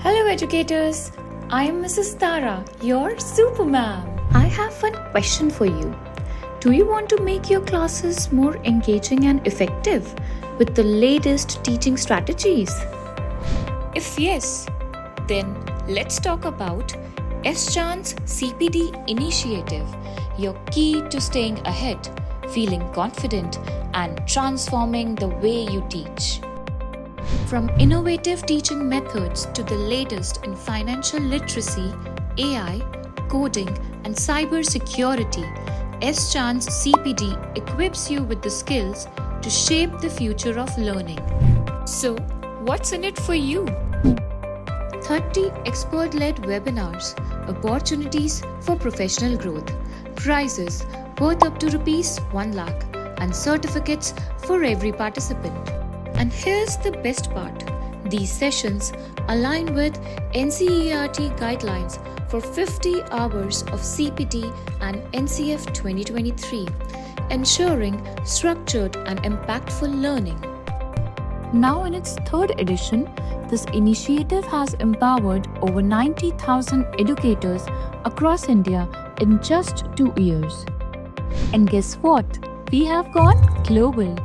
Hello educators, I am Mrs. Tara, your super ma'am. I have one question for you. Do you want to make your classes more engaging and effective with the latest teaching strategies? If yes, then let's talk about S Chand's CPD Initiative, your key to staying ahead, feeling confident, and transforming the way you teach. From innovative teaching methods to the latest in financial literacy, AI, coding, and cybersecurity, S Chand's CPD equips you with the skills to shape the future of learning. So, what's in it for you? 30 expert-led webinars, opportunities for professional growth, prizes worth up to Rs 1 lakh, and certificates for every participant. And here's the best part. These sessions align with NCERT guidelines for 50 hours of CPD and NCF 2023, ensuring structured and impactful learning. Now in its third edition, this initiative has empowered over 90,000 educators across India in just 2 years. And guess what? We have gone global.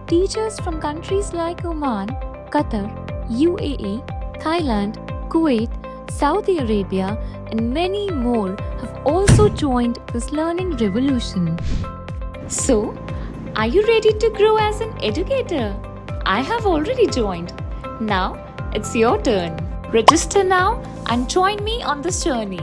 Teachers from countries like Oman, Qatar, UAE, Thailand, Kuwait, Saudi Arabia, and many more have also joined this learning revolution. So, are you ready to grow as an educator? I have already joined. Now, it's your turn. Register now and join me on this journey.